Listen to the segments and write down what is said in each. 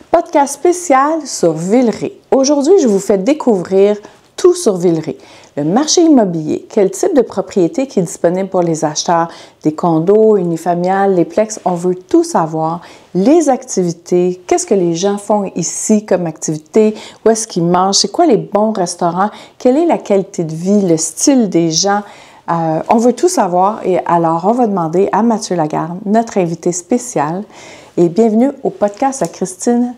Podcast spécial sur Villeray. Aujourd'hui, je vous fais découvrir tout sur Villeray. Le marché immobilier, quel type de propriété qui est disponible pour les acheteurs, des condos, unifamiliales, les plex, on veut tout savoir. Les activités, qu'est-ce que les gens font ici comme activité, où est-ce qu'ils mangent, c'est quoi les bons restaurants, quelle est la qualité de vie, le style des gens. On veut tout savoir et alors on va demander à Mathieu Lagarde, notre invité spécial. Et bienvenue au podcast à Christine.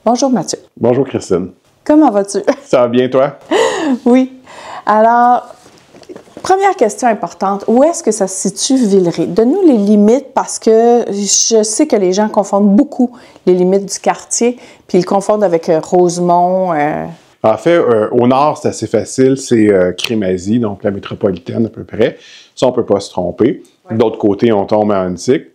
Bonjour Mathieu. Bonjour Christine. Comment vas-tu? Ça va bien toi? Oui. Alors, première question importante, où est-ce que ça se situe Villeray? Donne-nous les limites parce que je sais que les gens confondent beaucoup les limites du quartier, puis ils confondent avec Rosemont. En fait, au nord, c'est assez facile, c'est Crémazie, donc la métropolitaine à peu près. Ça, on ne peut pas se tromper. Ouais. D'autre côté, on tombe à Antique.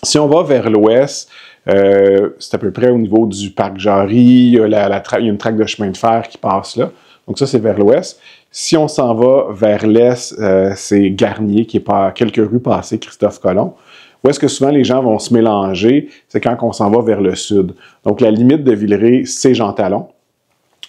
Si on va vers l'ouest, c'est à peu près au niveau du parc Jarry, il y a une traque de chemin de fer qui passe là. Donc ça, c'est vers l'ouest. Si on s'en va vers l'est, c'est Garnier, qui est par quelques rues passées Christophe Colomb. Où est-ce que souvent les gens vont se mélanger? C'est quand on s'en va vers le sud. Donc la limite de Villeray, c'est Jean Talon.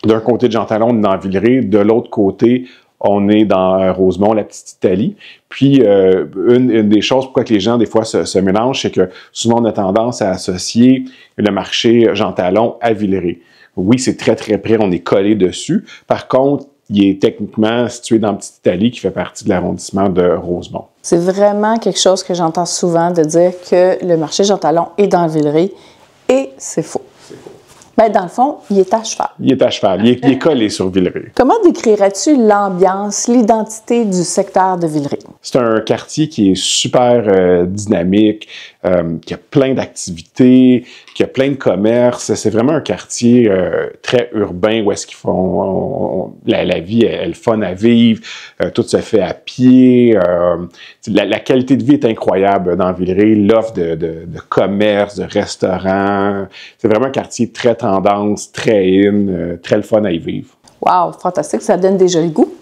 D'un côté de Jean Talon, on est dans Villeray. De l'autre côté, on est dans Rosemont, la petite Italie. Puis, une des choses pourquoi que les gens, des fois, se mélangent, c'est que souvent, on a tendance à associer le marché Jean Talon à Villeray. Oui, c'est très, très près, on est collé dessus. Par contre, il est techniquement situé dans la petite Italie qui fait partie de l'arrondissement de Rosemont. C'est vraiment quelque chose que j'entends souvent de dire que le marché Jean Talon est dans Villeray et c'est faux. Bien, dans le fond, il est à cheval. Il est à cheval. Il est collé sur Villeray. Comment décrirais-tu l'ambiance, l'identité du secteur de Villeray? C'est un quartier qui est super dynamique, qui a plein d'activités, qui a plein de commerces. C'est vraiment un quartier très urbain où est-ce qu'ils font... la vie est fun à vivre, tout se fait à pied. La qualité de vie est incroyable dans Villeray. L'offre de commerce, de restaurants. C'est vraiment un quartier très tendance, très in, très le fun à y vivre. Wow, fantastique, ça donne déjà le goût.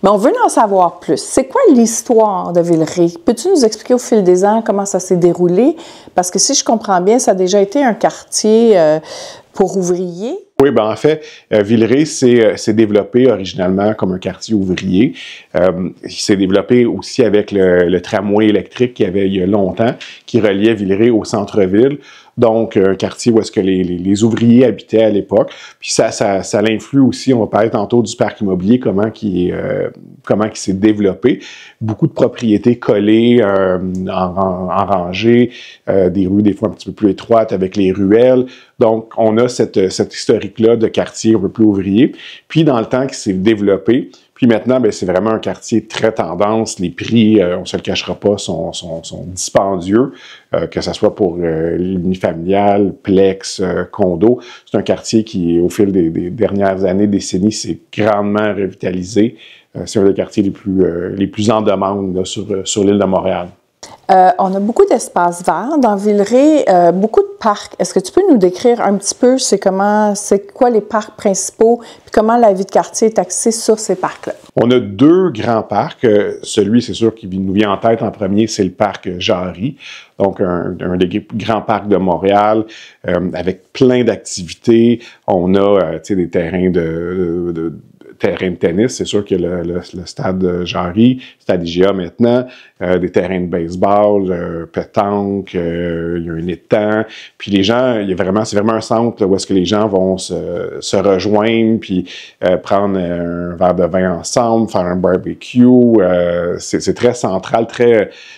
Mais on veut en savoir plus. C'est quoi l'histoire de Villeray? Peux-tu nous expliquer au fil des ans comment ça s'est déroulé? Parce que si je comprends bien, ça a déjà été un quartier pour ouvriers. Oui, bien en fait, Villeray s'est développé originalement comme un quartier ouvrier. Il s'est développé aussi avec le tramway électrique qu'il y avait il y a longtemps, qui reliait Villeray au centre-ville. Donc, un quartier où est-ce que les ouvriers habitaient à l'époque. Puis ça l'influe aussi, on va parler tantôt du parc immobilier, comment il s'est développé. Beaucoup de propriétés collées, en rangées, des rues des fois un petit peu plus étroites avec les ruelles. Donc, on a cette historique-là de quartier un peu plus ouvrier. Puis, dans le temps qui s'est développé, puis maintenant, bien, c'est vraiment un quartier très tendance. Les prix, on ne se le cachera pas, sont dispendieux, que ce soit pour l'unifamilial, plex, condo. C'est un quartier qui, au fil des dernières années, décennies, s'est grandement revitalisé. C'est un des quartiers les plus en demande là, sur l'île de Montréal. On a beaucoup d'espaces verts dans Villeray, beaucoup de parcs. Est-ce que tu peux nous décrire un petit peu c'est quoi les parcs principaux, puis comment la vie de quartier est axée sur ces parcs-là? On a deux grands parcs. Celui, c'est sûr, qui nous vient en tête en premier, c'est le parc Jarry. Donc, un des grands parcs de Montréal, avec plein d'activités. On a, des terrains terrain de tennis, c'est sûr que le stade Jarry, stade IGA maintenant, des terrains de baseball, pétanque, il y a un étang. Puis les gens, c'est vraiment un centre là, où est-ce que les gens vont se rejoindre, puis prendre un verre de vin ensemble, faire un barbecue. C'est très central,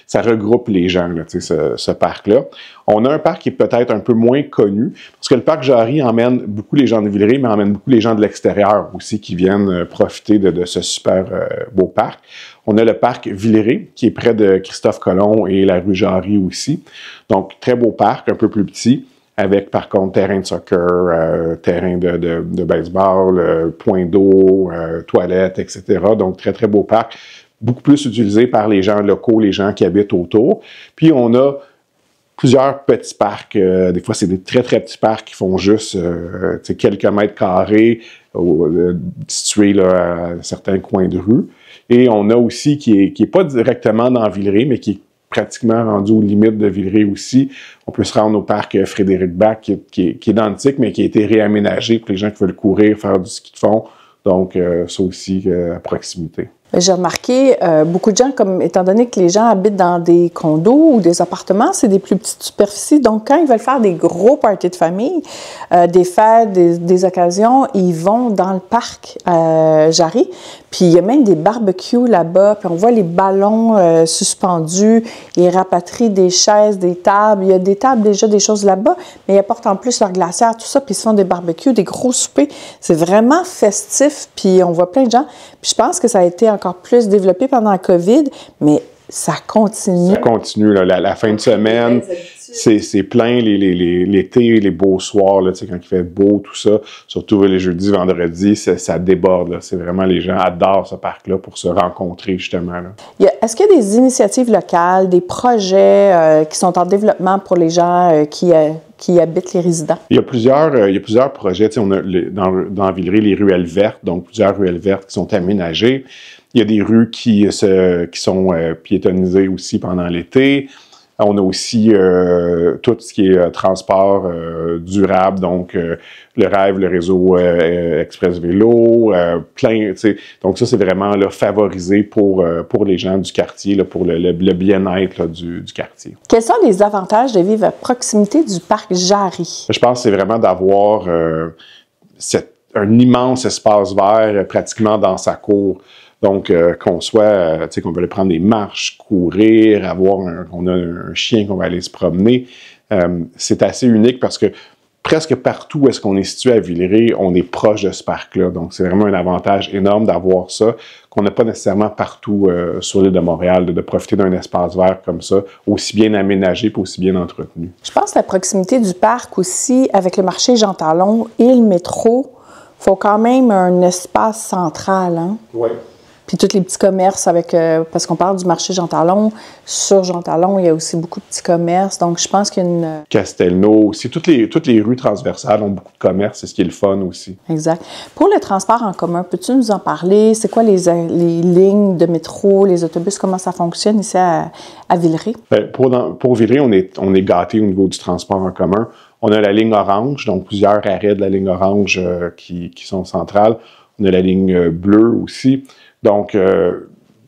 ça regroupe les gens, là, ce parc-là. On a un parc qui est peut-être un peu moins connu, parce que le parc Jarry emmène beaucoup les gens de Villeray, mais emmène beaucoup les gens de l'extérieur aussi qui viennent profiter de ce super beau parc. On a le parc Villeray, qui est près de Christophe Colomb et la rue Jarry aussi. Donc, très beau parc, un peu plus petit, avec par contre terrain de soccer, terrain de baseball, point d'eau, toilettes, etc. Donc, très, très beau parc. Beaucoup plus utilisé par les gens locaux, les gens qui habitent autour. Puis, on a plusieurs petits parcs. Des fois, c'est des très, très petits parcs qui font juste quelques mètres carrés situés là, à certains coins de rue. Et on a aussi qui est pas directement dans Villeray, mais qui est pratiquement rendu aux limites de Villeray aussi. On peut se rendre au parc Frédéric-Bach, qui est identique, mais qui a été réaménagé pour les gens qui veulent courir, faire du ski de fond. Donc, ça aussi, à proximité. J'ai remarqué, beaucoup de gens, étant donné que les gens habitent dans des condos ou des appartements, c'est des plus petites superficies. Donc, quand ils veulent faire des gros parties de famille, des fêtes, des occasions, ils vont dans le parc Jarry. Puis, il y a même des barbecues là-bas. Puis, on voit les ballons suspendus. Ils rapatrient des chaises, des tables. Il y a des tables, déjà, des choses là-bas. Mais ils apportent en plus leur glacière, tout ça. Puis, ils se font des barbecues, des gros soupers. C'est vraiment festif. Puis, on voit plein de gens. Puis, je pense que ça a été encore plus développé pendant la COVID, mais ça continue. Ça continue, là, la fin de semaine, c'est plein l'été, les beaux soirs, là, quand il fait beau, tout ça, surtout les jeudis, vendredis, ça déborde. C'est vraiment, les gens adorent ce parc-là pour se rencontrer, justement. Est-ce qu'il y a des initiatives locales, des projets qui sont en développement pour les gens qui habitent les résidents? Il y a plusieurs projets. On a dans Villeray les ruelles vertes, donc plusieurs ruelles vertes qui sont aménagées. Il y a des rues qui sont piétonnisées aussi pendant l'été. On a aussi tout ce qui est transport durable, donc le rêve, le réseau Express Vélo, plein. Donc ça, c'est vraiment là, favorisé pour les gens du quartier, là, pour le bien-être du quartier. Quels sont les avantages de vivre à proximité du parc Jarry? Je pense que c'est vraiment d'avoir un immense espace vert pratiquement dans sa cour. Donc, qu'on veut aller prendre des marches, courir, qu'on a un chien qu'on va aller se promener, c'est assez unique parce que presque partout où est-ce qu'on est situé à Villeray, on est proche de ce parc-là. Donc, c'est vraiment un avantage énorme d'avoir ça, qu'on n'a pas nécessairement partout sur l'île de Montréal, de profiter d'un espace vert comme ça, aussi bien aménagé et aussi bien entretenu. Je pense que la proximité du parc aussi, avec le marché Jean Talon et le métro, il faut quand même un espace central, hein? Oui. Puis tous les petits commerces parce qu'on parle du marché Jean Talon. Sur Jean Talon, il y a aussi beaucoup de petits commerces. Donc, je pense qu'il y a une... Castelnau aussi. Toutes les rues transversales ont beaucoup de commerces. C'est ce qui est le fun aussi. Exact. Pour le transport en commun, peux-tu nous en parler? C'est quoi les lignes de métro, les autobus? Comment ça fonctionne ici à Villeray? Bien, pour Villeray, on est gâtés au niveau du transport en commun. On a la ligne orange, donc plusieurs arrêts de la ligne orange qui sont centrales. On a la ligne bleue aussi. Donc,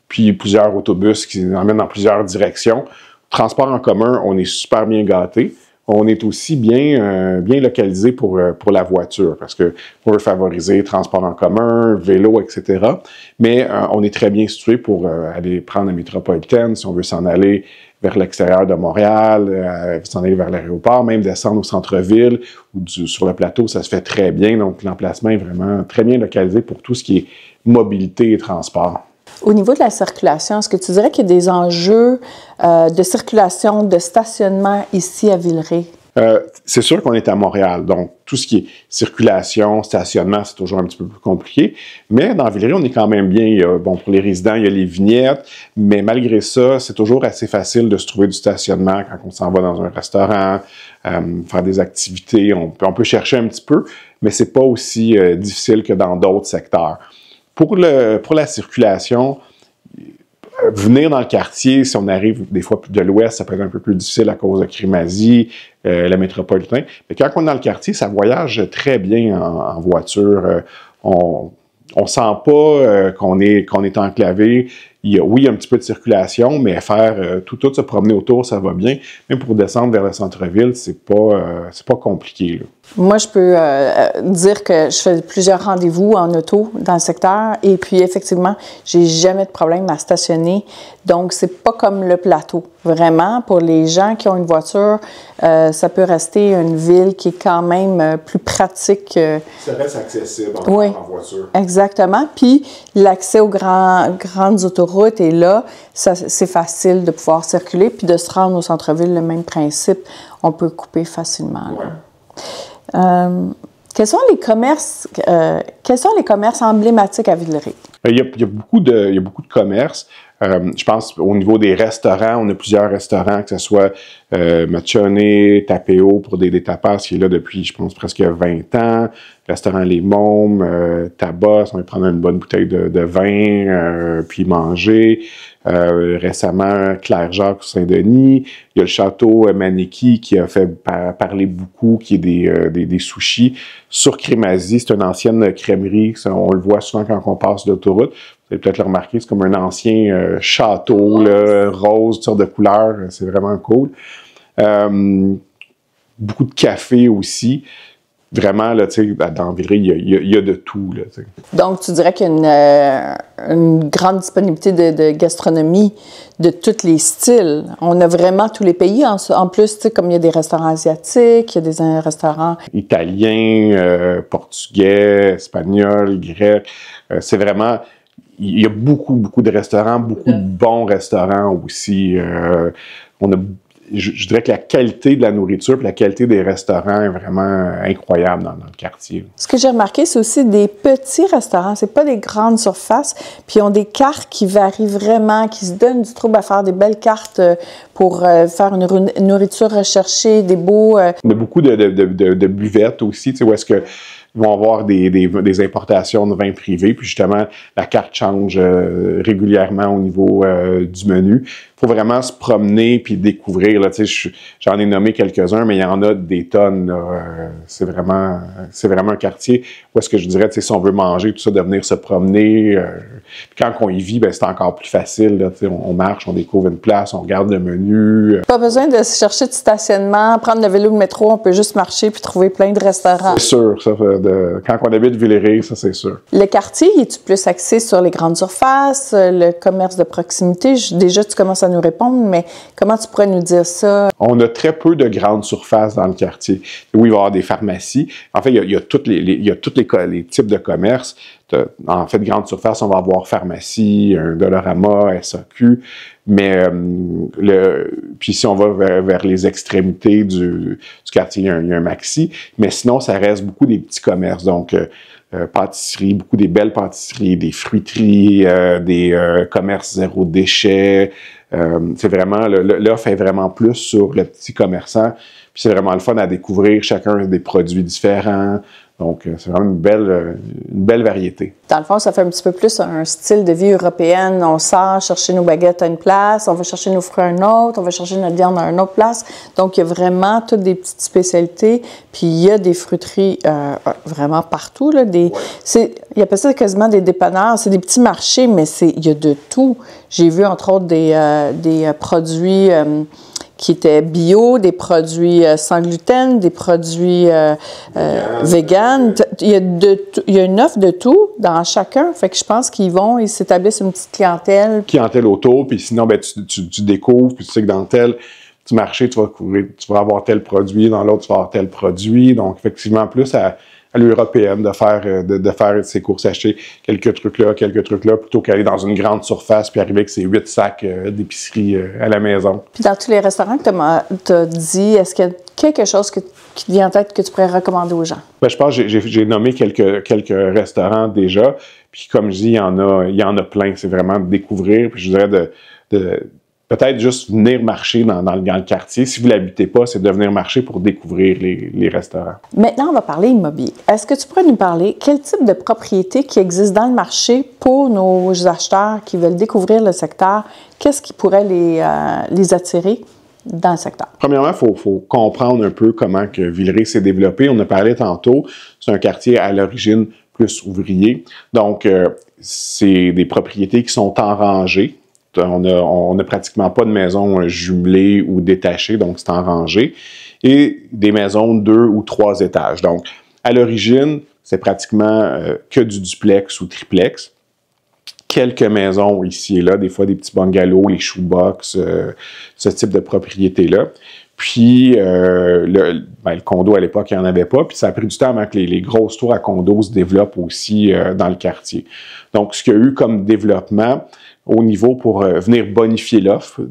puis plusieurs autobus qui nous emmènent dans plusieurs directions. Transport en commun, on est super bien gâtés. On est aussi bien localisé pour la voiture parce qu'on veut favoriser transport en commun, vélo, etc. Mais on est très bien situé pour aller prendre la métropolitaine si on veut s'en aller vers l'extérieur de Montréal, s'en aller vers l'aéroport, même descendre au centre-ville ou sur le plateau, ça se fait très bien. Donc, l'emplacement est vraiment très bien localisé pour tout ce qui est mobilité et transport. Au niveau de la circulation, est-ce que tu dirais qu'il y a des enjeux de circulation, de stationnement ici à Villeray? C'est sûr qu'on est à Montréal, donc tout ce qui est circulation, stationnement, c'est toujours un petit peu plus compliqué. Mais dans Villeray, on est quand même bien. Pour les résidents, il y a les vignettes, mais malgré ça, c'est toujours assez facile de se trouver du stationnement quand on s'en va dans un restaurant, faire des activités. On peut chercher un petit peu, mais c'est pas aussi difficile que dans d'autres secteurs. Pour la circulation, venir dans le quartier, si on arrive des fois de l'ouest, ça peut être un peu plus difficile à cause de Crémazie, le métropolitain. Mais quand on est dans le quartier, ça voyage très bien en voiture. On sent pas qu'on est enclavé. Il y a un petit peu de circulation, mais faire tout se promener autour, ça va bien. Même pour descendre vers le centre-ville, c'est pas compliqué, là. Moi, je peux dire que je fais plusieurs rendez-vous en auto dans le secteur et puis effectivement, j'ai jamais de problème à stationner. Donc, c'est pas comme le plateau. Vraiment, pour les gens qui ont une voiture, ça peut rester une ville qui est quand même plus pratique. Ça reste accessible en voiture. Exactement. Puis, l'accès aux grandes autoroutes est là. C'est facile de pouvoir circuler puis de se rendre au centre-ville, le même principe. On peut couper facilement. Ouais. Quels sont les commerces emblématiques à Villeray? Il y a beaucoup de commerces. Je pense au niveau des restaurants, on a plusieurs restaurants, que ce soit Machone, Tapeo pour des tapas, qui est là depuis, je pense, presque 20 ans. Restaurant Les Mômes, Tabas, on va prendre une bonne bouteille de vin, puis manger. Récemment, Claire-Jacques Saint-Denis. Il y a le château Maneki qui a fait parler beaucoup, qui est des sushis. Sur Crémazie, c'est une ancienne crèmerie. Ça, on le voit souvent quand on passe l'autoroute. Vous allez peut-être le remarquer, c'est comme un ancien château, là, rose, toutes sortes de couleurs. C'est vraiment cool. Beaucoup de café aussi. Vraiment, là, tu sais, dans Villeray, il y a de tout, là, tu sais. Donc, tu dirais qu'il y a une grande disponibilité de gastronomie de tous les styles. On a vraiment tous les pays. En plus, tu sais, comme il y a des restaurants asiatiques, il y a des restaurants italiens, portugais, espagnols, grecs. C'est vraiment... Il y a beaucoup de restaurants, beaucoup de bons restaurants aussi. Je dirais que la qualité de la nourriture et la qualité des restaurants est vraiment incroyable dans le quartier. Ce que j'ai remarqué, c'est aussi des petits restaurants. C'est pas des grandes surfaces. Puis ils ont des cartes qui varient vraiment, qui se donnent du trouble à faire des belles cartes pour faire une nourriture recherchée, des beaux... On a beaucoup de buvettes aussi, tu sais, où est-ce que ils vont avoir des importations de vins privés, puis justement, la carte change régulièrement au niveau du menu. Il faut vraiment se promener puis découvrir. Là, j'en ai nommé quelques-uns, mais il y en a des tonnes. C'est vraiment un quartier où est-ce que je dirais, si on veut manger, tout ça, de venir se promener. Puis quand on y vit, ben, c'est encore plus facile. Là, on marche, on découvre une place, on regarde le menu. Pas besoin de se chercher de stationnement, prendre le vélo, le métro, on peut juste marcher puis trouver plein de restaurants. C'est sûr, ça. Quand on habite Villeray, ça, c'est sûr. Le quartier, est-tu plus axé sur les grandes surfaces, le commerce de proximité? Déjà, tu commences à nous répondre, mais comment tu pourrais nous dire ça? On a très peu de grandes surfaces dans le quartier. Oui, il va y avoir des pharmacies. En fait, il y a tous les types de commerces. En fait, grande surface, on va avoir pharmacie, un Dollarama, SAQ. Mais puis si on va vers les extrémités du quartier, il y a un Maxi. Mais sinon, ça reste beaucoup des petits commerces. Donc, pâtisserie, beaucoup des belles pâtisseries, des fruiteries, des commerces zéro déchet. C'est vraiment, l'offre est vraiment plus sur le petit commerçant. Puis c'est vraiment le fun à découvrir chacun des produits différents. Donc, c'est vraiment une belle variété. Dans le fond, ça fait un petit peu plus un style de vie européenne. On sort chercher nos baguettes à une place, on va chercher nos fruits à une autre, on va chercher notre viande à une autre place. Donc, il y a vraiment toutes des petites spécialités. Puis, il y a des fruiteries vraiment partout. Là, il y a ça quasiment des dépanneurs. C'est des petits marchés, mais il y a de tout. J'ai vu, entre autres, des produits... qui étaient bio, des produits sans gluten, des produits vegan. Il y a une offre de tout dans chacun. Fait que je pense qu'ils s'établissent une petite clientèle. Clientèle autour, puis sinon, ben, tu découvres, puis tu sais que dans tel petit marché, tu vas avoir tel produit, dans l'autre, tu vas avoir tel produit. Donc, effectivement, plus à l'européenne de faire ses courses, acheter quelques trucs là, plutôt qu'aller dans une grande surface puis arriver avec ses 8 sacs d'épicerie à la maison. Puis dans tous les restaurants que tu as dit, est-ce qu'il y a quelque chose qui te vient en tête que tu pourrais recommander aux gens? Ben, je pense que j'ai nommé quelques restaurants déjà, puis comme je dis, il y en a plein. C'est vraiment de découvrir, puis je dirais de peut-être juste venir marcher dans le quartier. Si vous ne l'habitez pas, c'est de venir marcher pour découvrir les restaurants. Maintenant, on va parler immobilier. Est-ce que tu pourrais nous parler quel type de propriété qui existe dans le marché pour nos acheteurs qui veulent découvrir le secteur? Qu'est-ce qui pourrait les attirer dans le secteur? Premièrement, il faut comprendre un peu comment que Villeray s'est développé. On a parlé tantôt, c'est un quartier à l'origine plus ouvrier. Donc, c'est des propriétés qui sont en rangée. On n'a pratiquement pas de maisons jumelées ou détachées, donc c'est en rangée, et des maisons de 2 ou 3 étages. Donc, à l'origine, c'est pratiquement que du duplex ou triplex. Quelques maisons ici et là, des fois des petits bungalows, les shoebox, ce type de propriété-là. Puis, le condo, à l'époque, il n'y en avait pas. Puis, ça a pris du temps avant que les grosses tours à condos se développent aussi dans le quartier. Donc, ce qu'il y a eu comme développement au niveau pour venir bonifier l'offre,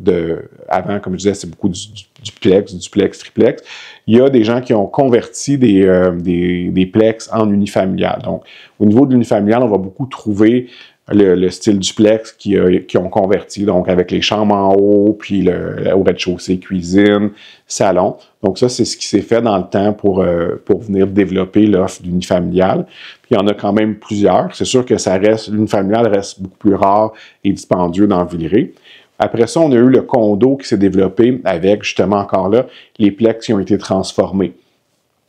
avant, comme je disais, c'est beaucoup du duplex, triplex. Il y a des gens qui ont converti des plex en unifamilial. Donc, au niveau de l'unifamilial, on va beaucoup trouver le style duplex qui ont converti, donc avec les chambres en haut, puis au rez-de-chaussée, cuisine, salon. Donc ça, c'est ce qui s'est fait dans le temps pour venir développer l'offre d'unifamilial. Puis il y en a quand même plusieurs. C'est sûr que l'unifamilial reste beaucoup plus rare et dispendieux dans Villeray. Après ça, on a eu le condo qui s'est développé avec, justement, encore là, les plex qui ont été transformés.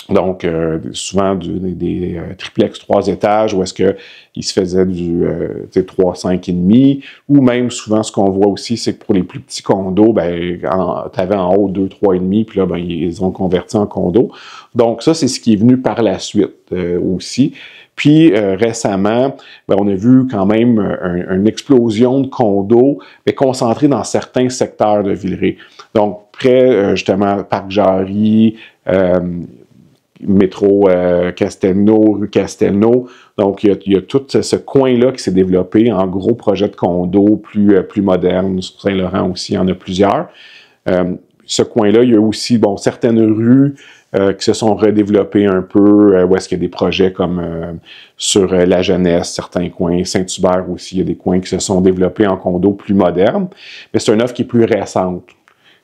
Donc, souvent des triplex 3 étages où est-ce qu'il se faisait du 3, 5,5, ou même souvent ce qu'on voit aussi, c'est que pour les plus petits condos, ben, tu avais en haut 2, 3,5, puis là, ben, ils ont converti en condo. Donc, ça, c'est ce qui est venu par la suite aussi. Puis récemment, ben, on a vu quand même une explosion de condos, mais concentrés dans certains secteurs de Villeray. Donc, près, justement, Parc Jarry, métro Castelnau, rue Castelnau. Donc, il y a tout ce coin-là qui s'est développé en gros projet de condo plus moderne. Sur Saint-Laurent aussi, il y en a plusieurs. Ce coin-là, il y a aussi certaines rues qui se sont redéveloppées un peu, où est-ce qu'il y a des projets comme sur la jeunesse, certains coins, Saint-Hubert aussi, il y a des coins qui se sont développés en condo plus modernes. Mais c'est une offre qui est plus récente.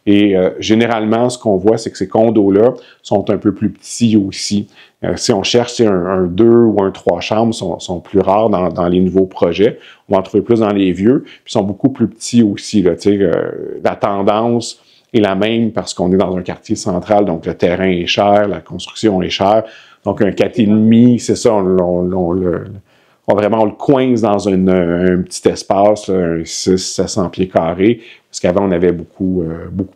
Et généralement, ce qu'on voit, c'est que ces condos-là sont un peu plus petits aussi. Si on cherche un 2 ou un 3 chambres, sont plus rares dans les nouveaux projets. On va en trouver plus dans les vieux, puis sont beaucoup plus petits aussi. Là, la tendance est la même parce qu'on est dans un quartier central, donc le terrain est cher, la construction est chère. Donc un 4,5, c'est ça, on le coince dans un petit espace, là, un 600-700 pieds carrés, parce qu'avant, on avait beaucoup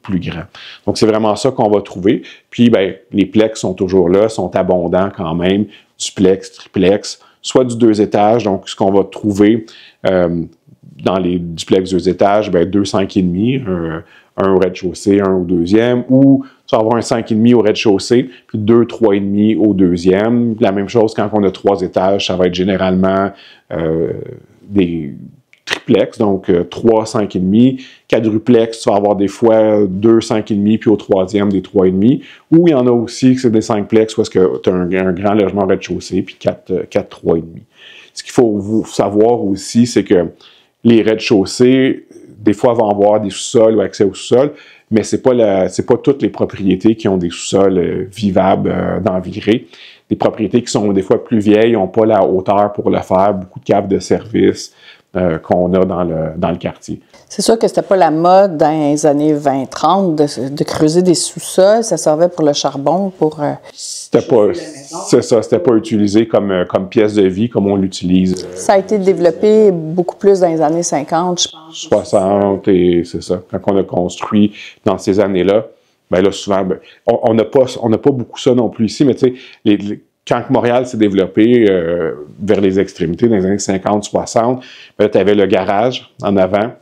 plus grand. Donc, c'est vraiment ça qu'on va trouver. Puis, ben, les plex sont toujours là, sont abondants quand même, duplex, triplex, soit du 2 étages, donc ce qu'on va trouver dans les duplex 2 étages, ben, 2 5,5, un au rez-de-chaussée, un au deuxième, ou tu vas avoir un 5,5 au rez-de-chaussée, puis 2, 3,5 au deuxième. La même chose quand on a 3 étages, ça va être généralement des triplex, donc 3, 5,5. Quadruplex, tu vas avoir des fois 2, 5,5, puis au troisième, des 3,5. Ou il y en a aussi que c'est des 5plex, où est-ce que tu as un grand logement rez-de-chaussée, puis 4, 3,5. Ce qu'il faut savoir aussi, c'est que les rez-de-chaussée, des fois, vont avoir des sous-sols ou accès au sous-sol, mais c'est pas toutes les propriétés qui ont des sous-sols vivables dans Villeray. Des propriétés qui sont des fois plus vieilles, n'ont pas la hauteur pour le faire, beaucoup de caves de service qu'on a dans le quartier. C'est sûr que c'était pas la mode dans les années 20-30 de creuser des sous-sols. Ça servait pour le charbon, c'était pas utilisé comme pièce de vie, comme on l'utilise. Ça a été développé beaucoup plus dans les années 50, je pense. 60, et c'est ça. Quand on a construit dans ces années-là, ben là, souvent, on n'a pas beaucoup ça non plus ici, mais tu sais, quand Montréal s'est développé vers les extrémités, dans les années 50-60, ben, tu avais le garage en avant,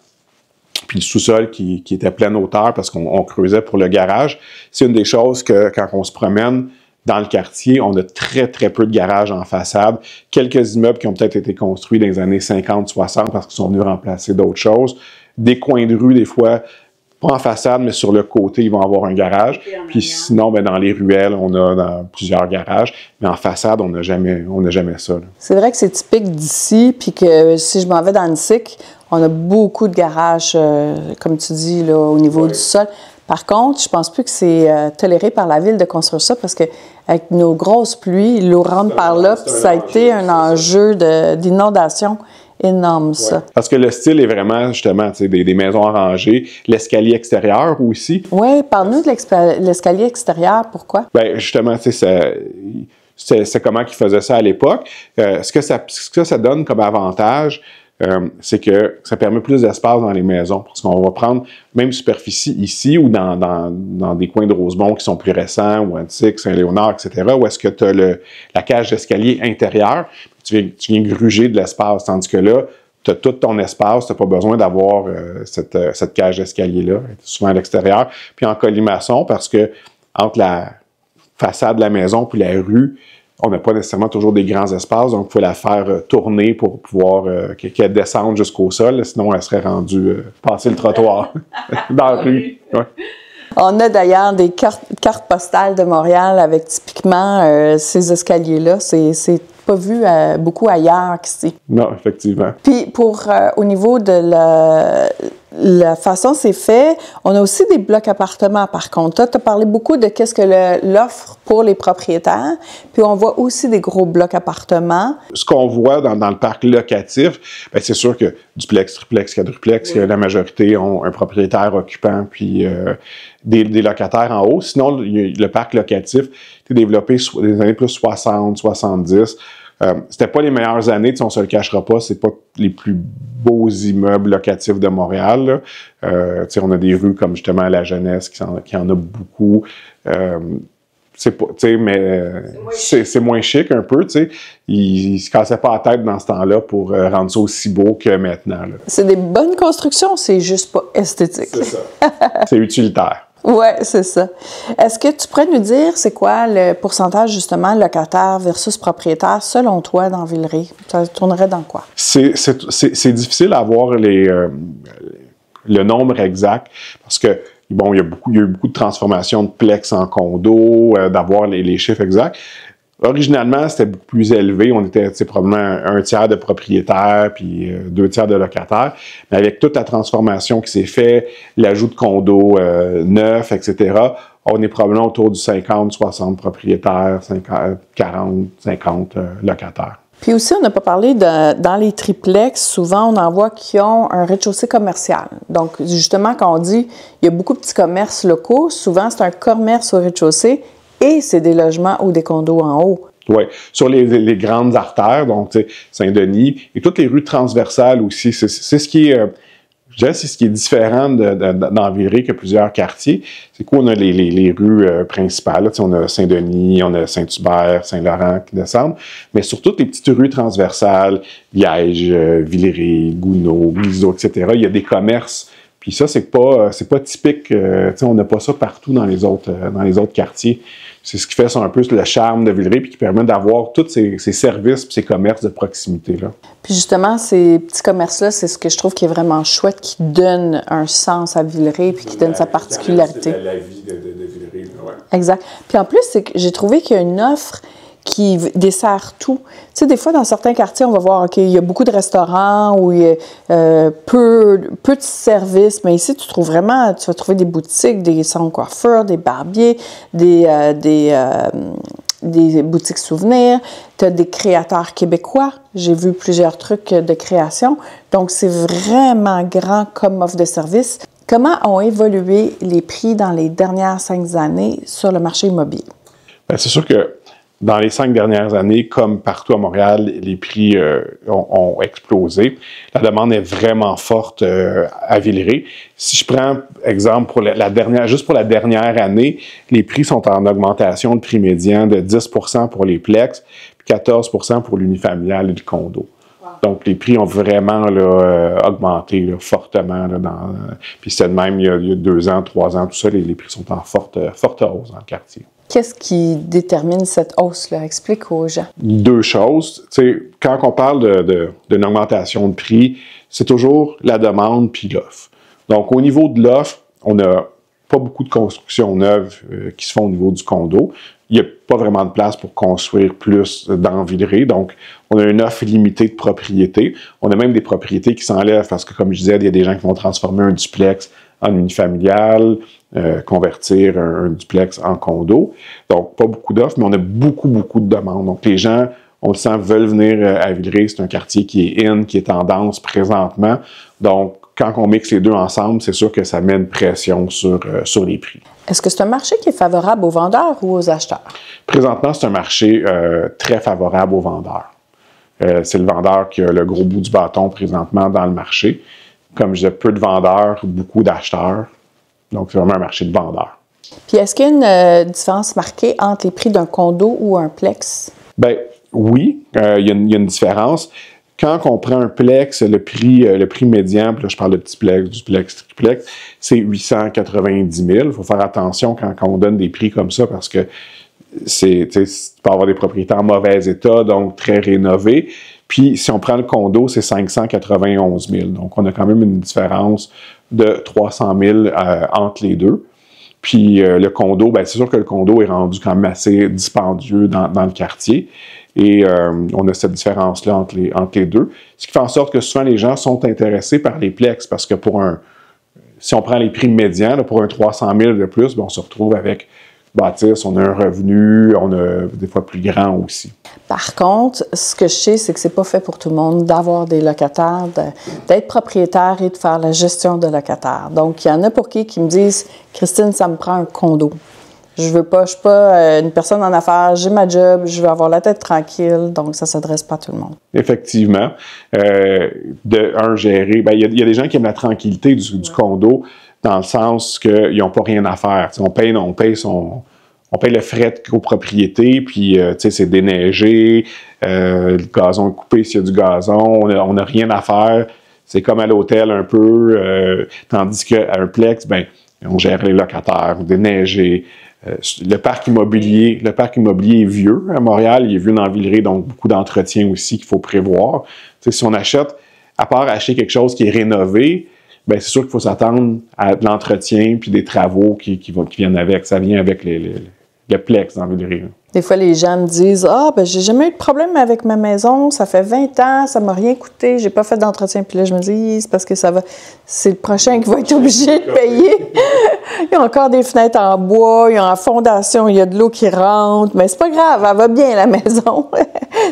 puis le sous-sol qui était pleine hauteur parce qu'on creusait pour le garage. C'est une des choses que, quand on se promène dans le quartier, on a très, très peu de garages en façade. Quelques immeubles qui ont peut-être été construits dans les années 50-60 parce qu'ils sont venus remplacer d'autres choses. Des coins de rue, des fois, pas en façade, mais sur le côté, ils vont avoir un garage. Puis sinon, ben, dans les ruelles, on a plusieurs garages. Mais en façade, on n'a jamais ça. C'est vrai que c'est typique d'ici, puis que si je m'en vais dans le SIC, on a beaucoup de garages, comme tu dis, là, au niveau du sol. Par contre, je pense plus que c'est toléré par la ville de construire ça parce que avec nos grosses pluies, l'eau rentre par là, puis ça a été un enjeu d'inondation énorme, ça. Ouais. Parce que le style est vraiment, justement, des maisons arrangées, l'escalier extérieur aussi. Oui, parle-nous de l'escalier extérieur, pourquoi? Bien, justement, c'est comment ils faisaient ça à l'époque. Ce que ça donne comme avantage, c'est que ça permet plus d'espace dans les maisons, parce qu'on va prendre même superficie ici ou dans des coins de Rosemont qui sont plus récents, ou Antique, Saint-Léonard, etc., où est-ce que tu as la cage d'escalier intérieure, tu viens gruger de l'espace, tandis que là, tu as tout ton espace, tu n'as pas besoin d'avoir cette cage d'escalier-là, souvent à l'extérieur, puis en colimaçon, parce que entre la façade de la maison et la rue, on n'a pas nécessairement toujours des grands espaces, donc il faut la faire tourner pour pouvoir qu'elle descende jusqu'au sol, sinon elle serait rendue passer le trottoir dans la rue. Ouais. On a d'ailleurs des cartes postales de Montréal avec typiquement ces escaliers-là. C'est pas vu beaucoup ailleurs qu'ici. Non, effectivement. Puis au niveau de la façon c'est fait, on a aussi des blocs appartements par contre. Toi, tu as parlé beaucoup de qu'est-ce que l'offre pour les propriétaires, puis on voit aussi des gros blocs appartements. Ce qu'on voit dans le parc locatif, bien, c'est sûr que duplex, triplex, quadruplex, oui. La majorité ont un propriétaire occupant puis des locataires en haut. Sinon, le parc locatif était développé dans les années plus 60, 70. C'était pas les meilleures années, on se le cachera pas, c'est pas les plus beaux immeubles locatifs de Montréal. On a des rues comme justement La Jeunesse qui en a beaucoup. C'est pas, mais c'est moins chic un peu, Ils se cassaient pas la tête dans ce temps-là pour rendre ça aussi beau que maintenant. C'est des bonnes constructions, c'est juste pas esthétique. C'est ça. C'est utilitaire. Oui, c'est ça. Est-ce que tu pourrais nous dire c'est quoi le pourcentage justement locataire versus propriétaire selon toi dans Villeray? Ça tournerait dans quoi? C'est difficile à avoir le nombre exact parce que bon, il y a eu beaucoup de transformations de plex en condo, d'avoir les chiffres exacts. Originalement, c'était beaucoup plus élevé. On était probablement un tiers de propriétaires puis 2 tiers de locataires. Mais avec toute la transformation qui s'est faite, l'ajout de condos neufs, etc., on est probablement autour du 50-60 propriétaires, 40-50 locataires. Puis aussi, on n'a pas parlé dans les triplex, souvent on en voit qui ont un rez-de-chaussée commercial. Donc, justement, quand on dit il y a beaucoup de petits commerces locaux, souvent c'est un commerce au rez-de-chaussée et c'est des logements ou des condos en haut. Oui, sur les grandes artères, donc Saint-Denis, et toutes les rues transversales aussi. C'est ce qui est, je dirais, c'est ce qui est différent dans Villeray que plusieurs quartiers. C'est qu'on a les rues principales. Là, on a Saint-Denis, on a Saint-Hubert, Saint-Laurent qui descendent, mais sur toutes les petites rues transversales, Liège, Villeray, Gounod, Guizot, etc., il y a des commerces. Puis ça, c'est pas typique. On n'a pas ça partout dans les autres quartiers. C'est ce qui fait ça un peu le charme de Villeray puis qui permet d'avoir tous ces services et ces commerces de proximité-là. Puis justement, ces petits commerces-là, c'est ce que je trouve qui est vraiment chouette, qui donne un sens à Villeray puis qui donne sa particularité. C'est la vie de Villeray, oui. Exact. Puis en plus, c'est que j'ai trouvé qu'il y a une offre qui dessert tout. Tu sais, des fois, dans certains quartiers, on va voir, OK, il y a beaucoup de restaurants où il y a peu de services, mais ici, tu vas trouver des boutiques, des salons coiffeurs, des barbiers, des boutiques souvenirs, tu as des créateurs québécois. J'ai vu plusieurs trucs de création. Donc, c'est vraiment grand comme offre de service. Comment ont évolué les prix dans les dernières 5 années sur le marché immobilier? Bien, c'est sûr que dans les 5 dernières années, comme partout à Montréal, les prix ont explosé. La demande est vraiment forte à Villeray. Si je prends exemple pour juste pour la dernière année, les prix sont en augmentation de prix médian de 10 pour les plex, puis 14 pour l'unifamilial et le condo. Wow. Donc, les prix ont vraiment augmenté fortement. Puis c'est de même, il y a 2 ans, 3 ans, tout ça, les prix sont en forte hausse dans le quartier. Qu'est-ce qui détermine cette hausse-là? Explique aux gens. 2 choses. Quand on parle d'une augmentation de prix, c'est toujours la demande puis l'offre. Donc, au niveau de l'offre, on n'a pas beaucoup de constructions neuves qui se font au niveau du condo. Il n'y a pas vraiment de place pour construire plus dans Villeray. Donc, on a une offre limitée de propriétés. On a même des propriétés qui s'enlèvent parce que, comme je disais, il y a des gens qui vont transformer un duplex en unifamilial, convertir un duplex en condo. Donc, pas beaucoup d'offres, mais on a beaucoup de demandes. Donc, les gens, on le sent, veulent venir à Villeray. C'est un quartier qui est qui est tendance présentement. Donc, quand on mixe les deux ensemble, c'est sûr que ça met une pression sur les prix. Est-ce que c'est un marché qui est favorable aux vendeurs ou aux acheteurs? Présentement, c'est un marché très favorable aux vendeurs. C'est le vendeur qui a le gros bout du bâton présentement dans le marché. Comme je disais, peu de vendeurs, beaucoup d'acheteurs. Donc, c'est vraiment un marché de vendeurs. Puis, est-ce qu'il y a une différence marquée entre les prix d'un condo ou un plex? Bien, oui, il y a une différence. Quand on prend un plex, le prix médian, puis là, je parle de petit plex, duplex, triplex, c'est 890 000. Il faut faire attention quand on donne des prix comme ça parce que tu peux avoir des propriétés en mauvais état, donc très rénovés. Puis, si on prend le condo, c'est 591 000. Donc, on a quand même une différence de 300 000 entre les deux. Puis, le condo, bien, c'est sûr que le condo est rendu quand même assez dispendieux dans le quartier. Et on a cette différence-là entre les deux. Ce qui fait en sorte que souvent les gens sont intéressés par les plex parce que si on prend les prix médians, là, pour un 300 000 de plus, on se retrouve avec bâtisse, on a un revenu, on a des fois plus grand aussi. Par contre, ce que je sais, c'est que c'est pas fait pour tout le monde d'avoir des locataires, d'être propriétaire et de faire la gestion de locataires. Donc, il y en a pour qui me disent « Christine, ça me prend un condo. Je suis pas une personne en affaires, j'ai ma job, je veux avoir la tête tranquille. » Donc, ça s'adresse pas à tout le monde. Effectivement. Gérer. Il y a des gens qui aiment la tranquillité du condo, dans le sens qu'ils n'ont pas rien à faire. T'sais, on paye le frais de copropriété, puis c'est déneigé, le gazon est coupé s'il y a du gazon, on n'a rien à faire. C'est comme à l'hôtel un peu, tandis qu'à un plex, on gère les locataires, déneiger. Le parc immobilier est vieux à Montréal, il est vieux dans Villeray, donc beaucoup d'entretien aussi qu'il faut prévoir. T'sais, si on achète, à part acheter quelque chose qui est rénové, c'est sûr qu'il faut s'attendre à de l'entretien puis des travaux qui viennent avec. Ça vient avec le plex dans Villeray. Des fois, les gens me disent « Ah, j'ai jamais eu de problème avec ma maison, ça fait 20 ans, ça m'a rien coûté, j'ai pas fait d'entretien. » Puis là, je me dis « C'est parce que c'est le prochain qui va être obligé de payer. » Il y a encore des fenêtres en bois, il y a en fondation, il y a de l'eau qui rentre. Mais c'est pas grave, elle va bien, la maison.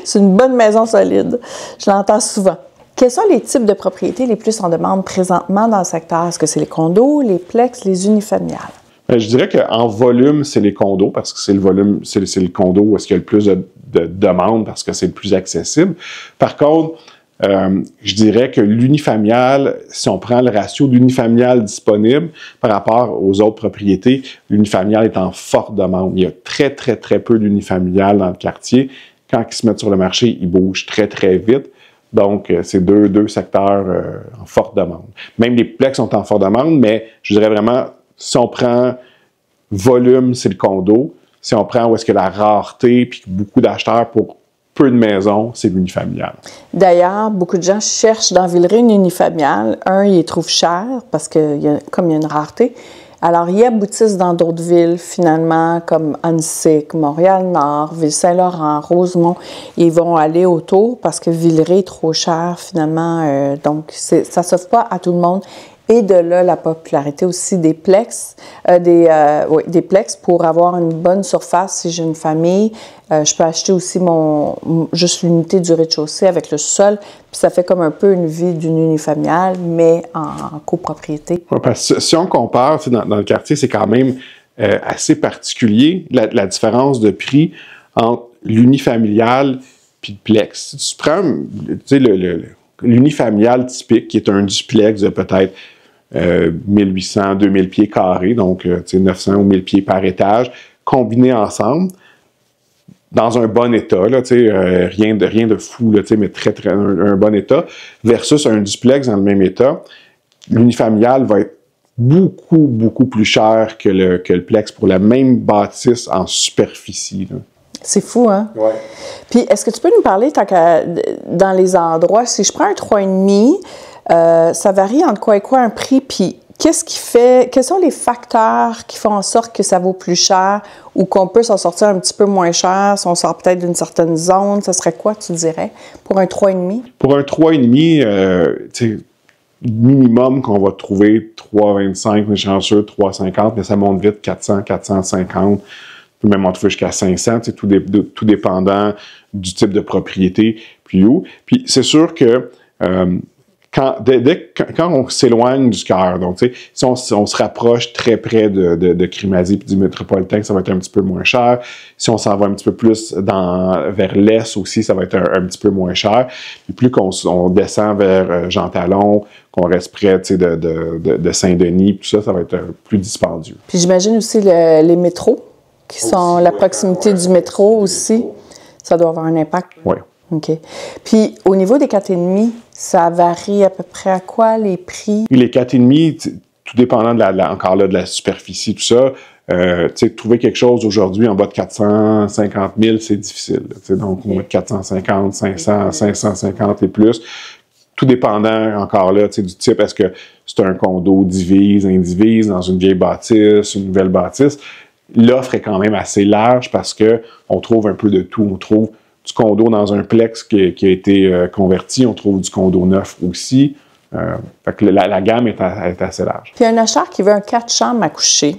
C'est une bonne maison solide. Je l'entends souvent. Quels sont les types de propriétés les plus en demande présentement dans le secteur? Est-ce que c'est les condos, les plex, les unifamiliales? Je dirais qu'en volume, c'est les condos, parce que c'est le condo où est-ce qu'il y a le plus de demandes, parce que c'est le plus accessible. Par contre, je dirais que l'unifamilial, si on prend le ratio d'unifamilial disponible par rapport aux autres propriétés, l'unifamilial est en forte demande. Il y a très, très, très peu d'unifamilial dans le quartier. Quand ils se mettent sur le marché, ils bougent très, très vite. Donc, c'est deux secteurs en forte demande. Même les plex sont en forte demande, mais je dirais vraiment, si on prend volume, c'est le condo. Si on prend où est-ce que la rareté puis beaucoup d'acheteurs pour peu de maisons, c'est l'unifamilial. D'ailleurs, beaucoup de gens cherchent dans Villeray une unifamiliale. Ils les trouvent chers parce que comme il y a une rareté. Alors, ils aboutissent dans d'autres villes, finalement, comme Annecy, Montréal-Nord, Ville-Saint-Laurent, Rosemont. Ils vont aller autour parce que Villeray est trop cher, finalement. Donc, ça ne s'offre pas à tout le monde. Et de là, la popularité aussi des plex, des plex pour avoir une bonne surface. Si j'ai une famille, je peux acheter aussi juste l'unité du rez-de-chaussée avec le sol, puis ça fait comme un peu une vie d'une unifamiliale, mais en copropriété. Ouais, parce que si on compare, dans le quartier, c'est quand même assez particulier, la différence de prix entre l'unifamilial puis le plex. Si tu prends l'unifamilial typique, qui est un duplex de peut-être 1800, 2000 pieds carrés, donc 900 ou 1000 pieds par étage, combinés ensemble, dans un bon état, là, rien de fou, là, mais un bon état, versus un duplex dans le même état, l'unifamilial va être beaucoup, beaucoup plus cher que le plex pour la même bâtisse en superficie. Là. C'est fou, hein? Oui. Puis, est-ce que tu peux nous parler, dans les endroits, si je prends un 3,5, ça varie entre quoi et quoi un prix, puis quels sont les facteurs qui font en sorte que ça vaut plus cher ou qu'on peut s'en sortir un petit peu moins cher si on sort peut-être d'une certaine zone? Ce serait quoi, tu dirais, pour un 3,5? Pour un 3,5, minimum qu'on va trouver 3,25, mais chanceux, 3,50, mais ça monte vite, 400, 450. On peut même en trouver jusqu'à 500, tout dépendant du type de propriété, puis où. Puis c'est sûr que quand on s'éloigne du cœur, donc si on se rapproche très près de Crémazie et du métropolitain, ça va être un petit peu moins cher. Si on s'en va un petit peu plus vers l'est aussi, ça va être un petit peu moins cher. Puis plus on descend vers Jean Talon, qu'on reste près de Saint-Denis, tout ça, ça va être plus dispendieux. Puis j'imagine aussi les métros, qui sont la proximité du métro aussi. Ça doit avoir un impact. Oui. OK. Puis, au niveau des 4,5, ça varie à peu près à quoi, les prix? Les 4,5, tout dépendant de la superficie, tout ça, trouver quelque chose aujourd'hui en bas de 450 000, c'est difficile. Donc, on va de 450, 500, 550 et plus. Tout dépendant, encore là, du type, est-ce que c'est un condo divise, indivise, dans une vieille bâtisse, une nouvelle bâtisse? L'offre est quand même assez large parce qu'on trouve un peu de tout. On trouve condo dans un plex qui a été converti, on trouve du condo neuf aussi. Fait que la gamme est assez large. Puis un acheteur qui veut un 4 chambres à coucher,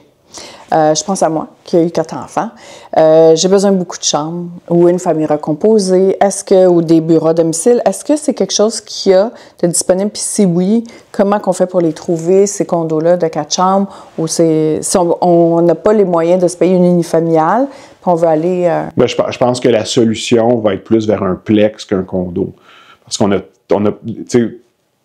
je pense à moi, qui a eu 4 enfants. J'ai besoin de beaucoup de chambres ou une famille recomposée. Ou des bureaux à domicile. Est-ce que c'est quelque chose qu'il y a de disponible? Puis si oui, comment qu'on fait pour les trouver, ces condos-là de 4 chambres? Ou si on n'a pas les moyens de se payer une unifamiliale, puis on veut aller... Ben, je pense que la solution va être plus vers un plex qu'un condo. Parce qu'on a tu sais,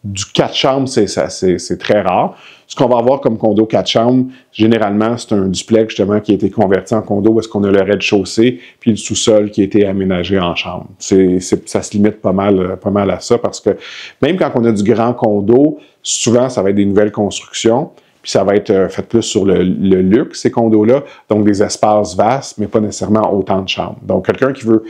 du 4 chambres, c'est très rare. Ce qu'on va avoir comme condo 4 chambres, généralement, c'est un duplex justement qui a été converti en condo où est-ce qu'on a le rez-de-chaussée puis le sous-sol qui a été aménagé en chambre. Ça se limite pas mal à ça parce que même quand on a du grand condo, souvent, ça va être des nouvelles constructions. Puis ça va être fait plus sur le luxe, ces condos-là. Donc, des espaces vastes, mais pas nécessairement autant de chambres. Donc, quelqu'un qui veut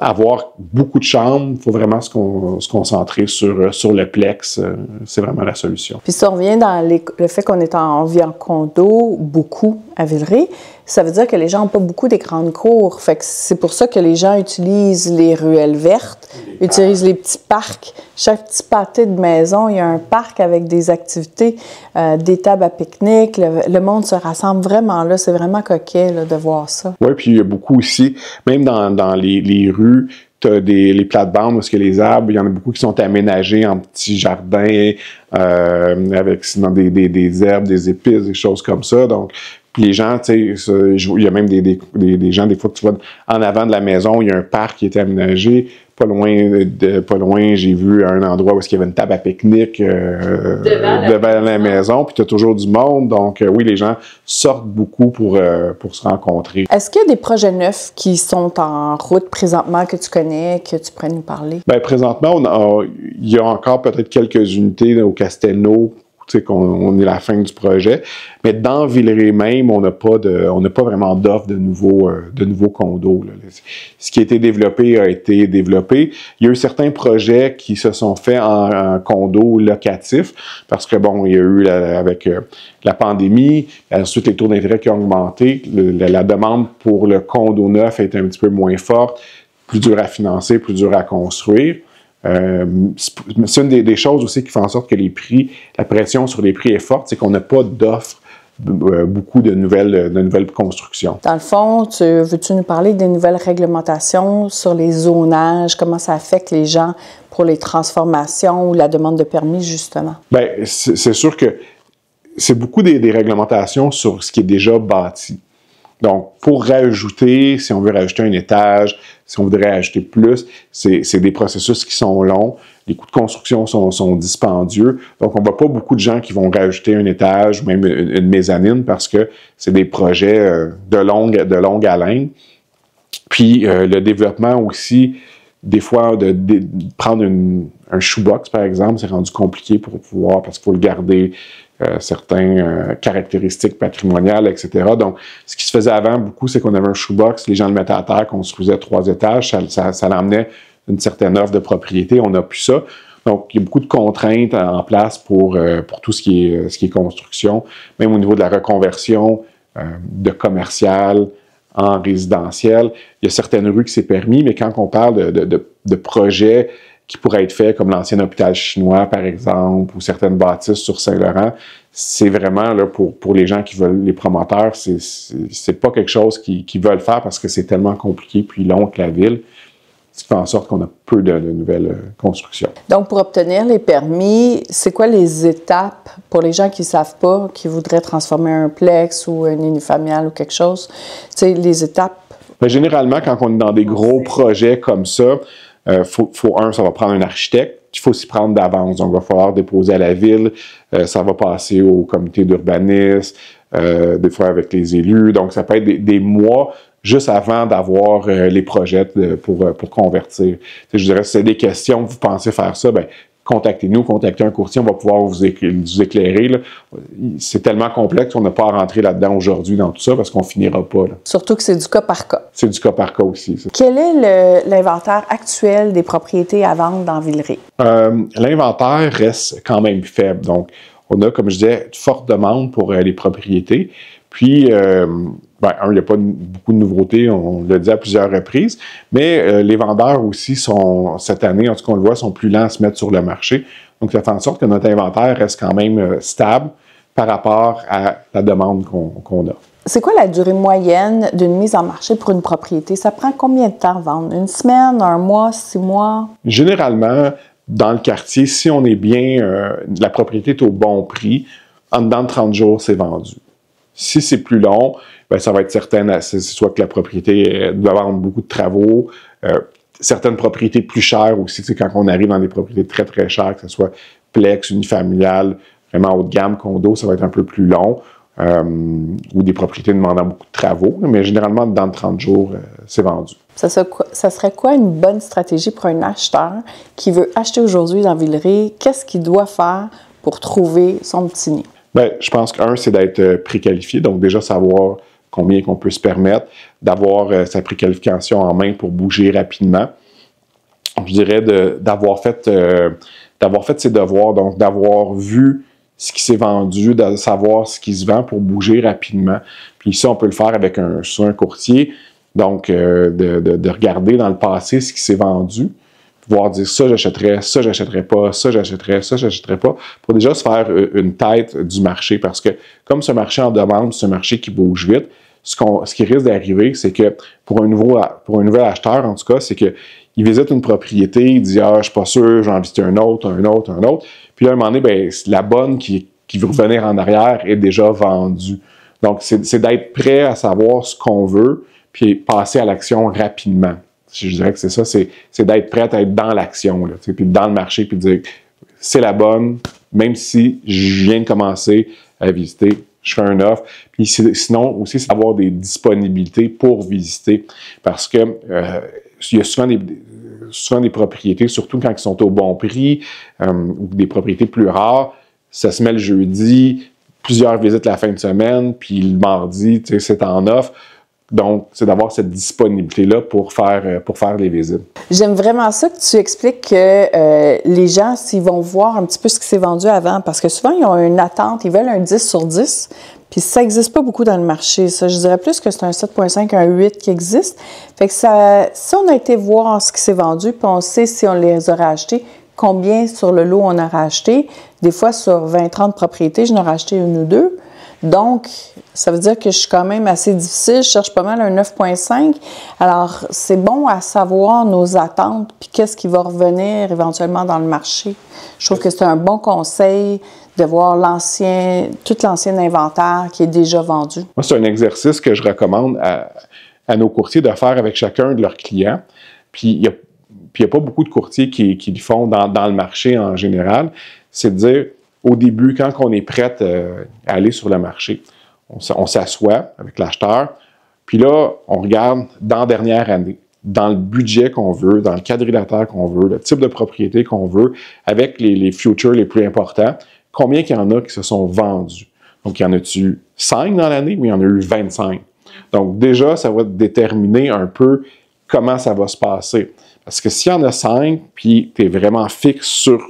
avoir beaucoup de chambres, il faut vraiment se concentrer sur le plex. C'est vraiment la solution. Puis si on revient dans le fait qu'on vit en condo, beaucoup à Villeray, ça veut dire que les gens n'ont pas beaucoup des grandes cours. Fait que c'est pour ça que les gens utilisent les ruelles vertes, utilisent les petits parcs. Chaque petit pâté de maison, il y a un parc avec des activités, des tables à pique-nique. Le monde se rassemble vraiment là. C'est vraiment coquet là, de voir ça. Oui, puis il y a beaucoup aussi, même dans les rues, tu as les plates-bandes où les arbres, il y en a beaucoup qui sont aménagés en petits jardins avec sinon des herbes, des épices, des choses comme ça. Donc, puis les gens, tu sais, il y a même des gens, des fois, que tu vois en avant de la maison, il y a un parc qui est aménagé. Pas loin, j'ai vu un endroit où il y avait une table à pique-nique devant la maison, puis tu as toujours du monde. Donc, oui, les gens sortent beaucoup pour se rencontrer. Est-ce qu'il y a des projets neufs qui sont en route présentement que tu connais, que tu pourrais nous parler? Bien, présentement, il y a encore peut-être quelques unités au Castelnau, tu sais, qu'on est à la fin du projet. Mais dans Villeray même, on n'a pas vraiment d'offre de nouveaux condos, là. Ce qui a été développé a été développé. Il y a eu certains projets qui se sont faits en condos locatifs parce que, bon, il y a eu, avec la pandémie, ensuite les taux d'intérêt qui ont augmenté, la demande pour le condo neuf est un petit peu moins forte, plus dur à financer, plus dur à construire. C'est une des choses aussi qui fait en sorte que la pression sur les prix est forte, c'est qu'on n'a pas d'offres beaucoup de nouvelles constructions. Dans le fond, veux-tu nous parler des nouvelles réglementations sur les zonages, comment ça affecte les gens pour les transformations ou la demande de permis, justement? Bien, c'est sûr que c'est beaucoup des réglementations sur ce qui est déjà bâti. Donc, pour rajouter, si on veut rajouter un étage, si on voudrait ajouter plus, c'est des processus qui sont longs. Les coûts de construction sont dispendieux. Donc, on ne voit pas beaucoup de gens qui vont rajouter un étage ou même une mezzanine parce que c'est des projets de longue haleine. Puis, le développement aussi, des fois, de prendre un shoebox, par exemple, c'est rendu compliqué pour pouvoir, parce qu'il faut le garder, certaines caractéristiques patrimoniales, etc. Donc, ce qui se faisait avant, beaucoup, c'est qu'on avait un shoebox, les gens le mettaient à terre, construisaient 3 étages, ça l'emmenait une certaine offre de propriété, on n'a plus ça. Donc, il y a beaucoup de contraintes en place pour tout ce qui est construction, même au niveau de la reconversion de commercial en résidentiel. Il y a certaines rues qui c'est permis, mais quand on parle de projets qui pourraient être faits, comme l'ancien hôpital chinois, par exemple, ou certaines bâtisses sur Saint-Laurent, c'est vraiment, là, pour les gens qui veulent, les promoteurs, c'est pas quelque chose qu'ils veulent faire parce que c'est tellement compliqué puis long que la ville, ce qui fait en sorte qu'on a peu de nouvelles constructions. Donc, pour obtenir les permis, c'est quoi les étapes pour les gens qui ne savent pas, qui voudraient transformer un plex ou un unifamilial ou quelque chose? Tu sais, les étapes? Bien, généralement, quand on est dans des gros projets comme ça, ça va prendre un architecte. Il faut s'y prendre d'avance. Donc, il va falloir déposer à la ville. Ça va passer au comité d'urbanisme, des fois avec les élus. Donc, ça peut être des mois juste avant d'avoir les projets pour convertir. Je dirais, si c'est des questions, vous pensez faire ça, bien, contactez-nous, contactez un courtier, on va pouvoir vous éclairer. Là. C'est tellement complexe qu'on n'a pas à rentrer là-dedans aujourd'hui dans tout ça parce qu'on finira pas. Là. Surtout que c'est du cas par cas. C'est du cas par cas aussi. Ça. Quel est l'inventaire actuel des propriétés à vendre dans Villeray? L'inventaire reste quand même faible. Donc, on a, comme je disais, une forte demande pour les propriétés. Puis, il n'y a pas beaucoup de nouveautés, on l'a dit à plusieurs reprises, mais les vendeurs aussi sont, cette année, en tout cas on le voit, sont plus lents à se mettre sur le marché. Donc, ça fait en sorte que notre inventaire reste quand même stable par rapport à la demande qu'on a. C'est quoi la durée moyenne d'une mise en marché pour une propriété? Ça prend combien de temps à vendre? Une semaine, un mois, 6 mois? Généralement, dans le quartier, si on est bien, la propriété est au bon prix, en dedans de 30 jours, c'est vendu. Si c'est plus long, ça va être certain, c'est soit que la propriété doit avoir beaucoup de travaux, certaines propriétés plus chères aussi, quand on arrive dans des propriétés très, très chères, que ce soit plex, unifamilial, vraiment haut de gamme, condo, ça va être un peu plus long, ou des propriétés demandant beaucoup de travaux, mais généralement, dans 30 jours, c'est vendu. Ça serait quoi une bonne stratégie pour un acheteur qui veut acheter aujourd'hui dans Villeray? Qu'est-ce qu'il doit faire pour trouver son petit nid? Je pense qu'un, c'est d'être préqualifié, donc déjà savoir combien qu'on peut se permettre, d'avoir sa préqualification en main pour bouger rapidement. Je dirais d'avoir fait ses devoirs, donc d'avoir vu ce qui s'est vendu, de savoir ce qui se vend pour bouger rapidement. Puis ça, on peut le faire avec un courtier, donc de regarder dans le passé ce qui s'est vendu, pouvoir dire ça j'achèterais pas, ça j'achèterais pas, pour déjà se faire une tête du marché, parce que comme ce marché en demande, c'est un marché qui bouge vite, ce qui risque d'arriver, c'est que pour un nouvel acheteur, en tout cas, c'est qu'il visite une propriété, il dit « Ah, je suis pas sûr, j'ai envie de visiter un autre. » Puis là, à un moment donné, la bonne qui veut revenir en arrière est déjà vendue. Donc, c'est d'être prêt à savoir ce qu'on veut, puis passer à l'action rapidement. Je dirais que c'est ça, c'est d'être prêt à être dans l'action, puis dans le marché, puis dire « C'est la bonne, même si je viens de commencer à visiter. » Je fais un offre. Puis sinon, aussi, c'est d'avoir des disponibilités pour visiter. Parce que il y a souvent des propriétés, surtout quand ils sont au bon prix, ou des propriétés plus rares, ça se met le jeudi, plusieurs visites la fin de semaine, puis le mardi, c'est en offre. Donc, c'est d'avoir cette disponibilité-là pour faire les visites. J'aime vraiment ça que tu expliques que les gens, s'ils vont voir un petit peu ce qui s'est vendu avant, parce que souvent, ils ont une attente, ils veulent un 10 sur 10, puis ça n'existe pas beaucoup dans le marché. Ça, je dirais plus que c'est un 7,5, un 8 qui existe. Fait que si on a été voir ce qui s'est vendu, puis on sait si on les aurait achetés, combien sur le lot on aurait acheté. Des fois, sur 20-30 propriétés, je n'aurais acheté une ou deux. Donc, ça veut dire que je suis quand même assez difficile. Je cherche pas mal un 9,5. Alors, c'est bon à savoir nos attentes puis qu'est-ce qui va revenir éventuellement dans le marché. Je trouve que c'est un bon conseil de voir tout l'ancien inventaire qui est déjà vendu. Moi, c'est un exercice que je recommande à nos courtiers de faire avec chacun de leurs clients. Puis, il n'y a pas beaucoup de courtiers qui le font dans le marché en général. C'est de dire, au début, quand on est prêt à aller sur le marché, on s'assoit avec l'acheteur, puis là, on regarde dans la dernière année, dans le budget qu'on veut, dans le quadrilatère qu'on veut, le type de propriété qu'on veut, avec les futures les plus importants, combien il y en a qui se sont vendus. Donc, il y en a-tu 5 dans l'année ou il y en a eu 25? Donc, déjà, ça va déterminer un peu comment ça va se passer. Parce que s'il y en a 5, puis tu es vraiment fixe sur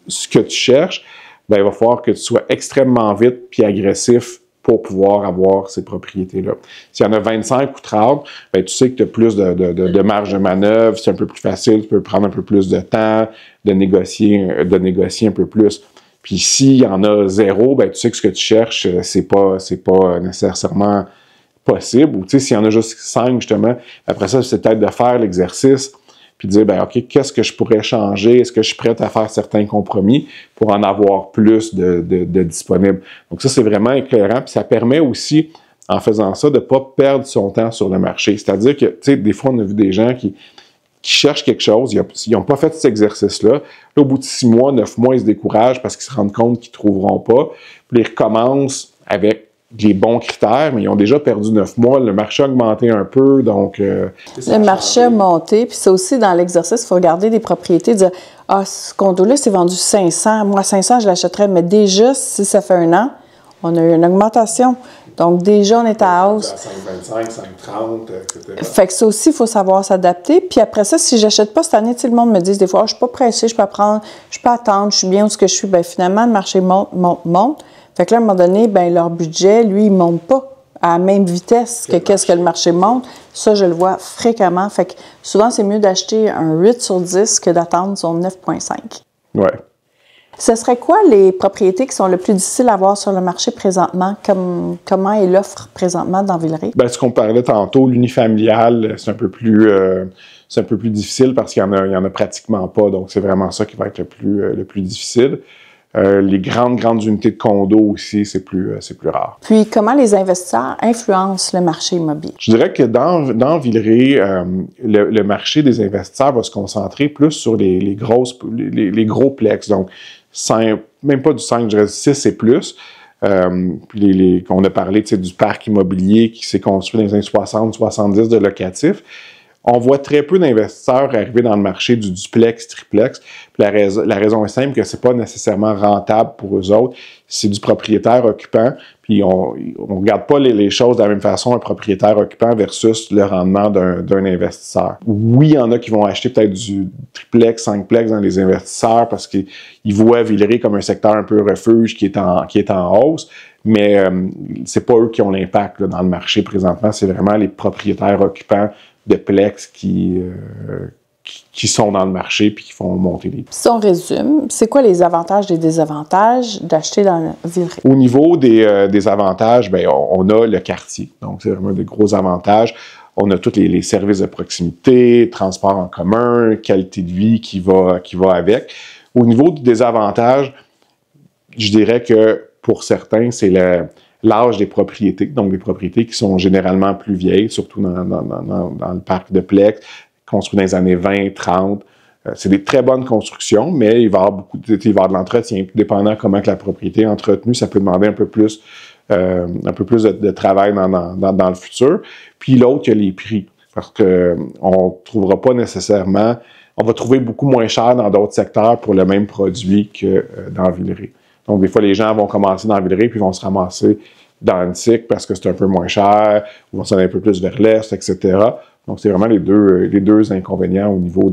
ce que tu cherches, il va falloir que tu sois extrêmement vite puis agressif pour pouvoir avoir ces propriétés-là. S'il y en a 25 ou 30, tu sais que tu as plus de marge de manœuvre, c'est un peu plus facile, tu peux prendre un peu plus de temps, de négocier un peu plus. Puis s'il y en a 0, tu sais que ce que tu cherches, c'est pas nécessairement possible. Ou tu sais, s'il y en a juste 5, justement, après ça, c'est peut-être de faire l'exercice puis de dire, OK, qu'est-ce que je pourrais changer? Est-ce que je suis prêt à faire certains compromis pour en avoir plus de disponibles? Donc ça, c'est vraiment éclairant. Puis ça permet aussi, en faisant ça, de ne pas perdre son temps sur le marché. C'est-à-dire que, tu sais, des fois, on a vu des gens qui cherchent quelque chose, ils n'ont pas fait cet exercice-là. Là, au bout de 6 mois, 9 mois, ils se découragent parce qu'ils se rendent compte qu'ils ne trouveront pas. Puis ils recommencent avec les bons critères, mais ils ont déjà perdu 9 mois. Le marché a augmenté un peu, donc... le marché a monté, puis c'est aussi dans l'exercice, il faut regarder des propriétés, dire « Ah, ce condo-là, c'est vendu 500. Moi, 500, je l'achèterais. » Mais déjà, si ça fait 1 an, on a eu une augmentation. Donc, déjà, on est à hausse. 5,25, 5,30, etc. Fait que ça aussi, il faut savoir s'adapter. Puis après ça, si je n'achète pas cette année, tout le monde me dit des fois, je ne suis pas pressée, je peux attendre, je suis bien où ce que je suis. Bien, finalement, le marché monte. Fait que là, à un moment donné, bien, leur budget, lui, il ne monte pas. à la même vitesse que qu'est-ce que le marché monte. Ça, je le vois fréquemment. Fait que souvent, c'est mieux d'acheter un 8 sur 10 que d'attendre son 9,5. Ouais. Ce serait quoi les propriétés qui sont le plus difficiles à voir sur le marché présentement? Comment est l'offre présentement dans Villeray? Ben, ce qu'on parlait tantôt, l'unifamilial, c'est un peu plus difficile parce qu'il y en a pratiquement pas. Donc, c'est vraiment ça qui va être le plus difficile. Les grandes unités de condos aussi, c'est plus rare. Puis, comment les investisseurs influencent le marché immobilier? Je dirais que dans Villeray, le marché des investisseurs va se concentrer plus sur les gros plex. Donc, même pas du 5, je dirais 6 et plus. Puis on a parlé du parc immobilier qui s'est construit dans les années 60-70 de locatifs. On voit très peu d'investisseurs arriver dans le marché du duplex, triplex. Puis la raison est simple, que c'est pas nécessairement rentable pour eux autres. C'est du propriétaire occupant. Puis on regarde pas les choses de la même façon, un propriétaire occupant versus le rendement d'un investisseur. Oui, il y en a qui vont acheter peut-être du triplex, 5plex dans les investisseurs parce qu'ils voient Villeray comme un secteur un peu refuge qui est en hausse. Mais c'est pas eux qui ont l'impact dans le marché présentement. C'est vraiment les propriétaires occupants de plex qui sont dans le marché puis qui font monter les prix. Si on résume, c'est quoi les avantages et désavantages d'acheter dans Villeray? Au niveau des avantages, bien, on a le quartier. Donc, c'est vraiment des gros avantages. On a tous les services de proximité, transport en commun, qualité de vie qui va avec. Au niveau du désavantage, je dirais que pour certains, c'est l'âge des propriétés, donc des propriétés qui sont généralement plus vieilles, surtout dans le parc de Plex, construit dans les années 20, 30. C'est des très bonnes constructions, mais il va y avoir de l'entretien. Dépendant comment que la propriété est entretenue, ça peut demander un peu plus de travail dans le futur. Puis l'autre, il y a les prix, parce qu'on ne trouvera pas nécessairement, on va trouver beaucoup moins cher dans d'autres secteurs pour le même produit que dans Villeray. Donc, des fois, les gens vont commencer dans Villeray puis vont se ramasser dans Antique parce que c'est un peu moins cher, ou vont s'en aller un peu plus vers l'Est, etc. Donc, c'est vraiment les deux inconvénients au niveau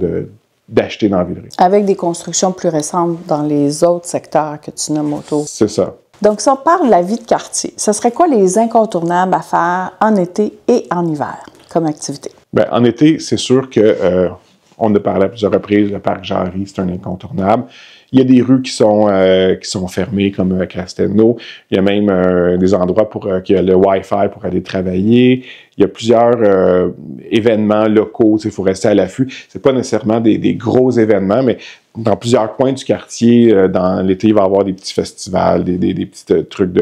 d'acheter dans Villeray. Avec des constructions plus récentes dans les autres secteurs que tu nommes autour. C'est ça. Donc, si on parle de la vie de quartier, ce serait quoi les incontournables à faire en été et en hiver comme activité? Bien, en été, c'est sûr que on a parlé à plusieurs reprises, le parc Jarry, c'est un incontournable. Il y a des rues qui sont fermées, comme Castelnau. Il y a même des endroits qu'il y a le Wi-Fi pour aller travailler. Il y a plusieurs événements locaux. Il faut rester à l'affût. C'est pas nécessairement des gros événements, mais dans plusieurs coins du quartier, dans l'été, il va y avoir des petits festivals, des petits trucs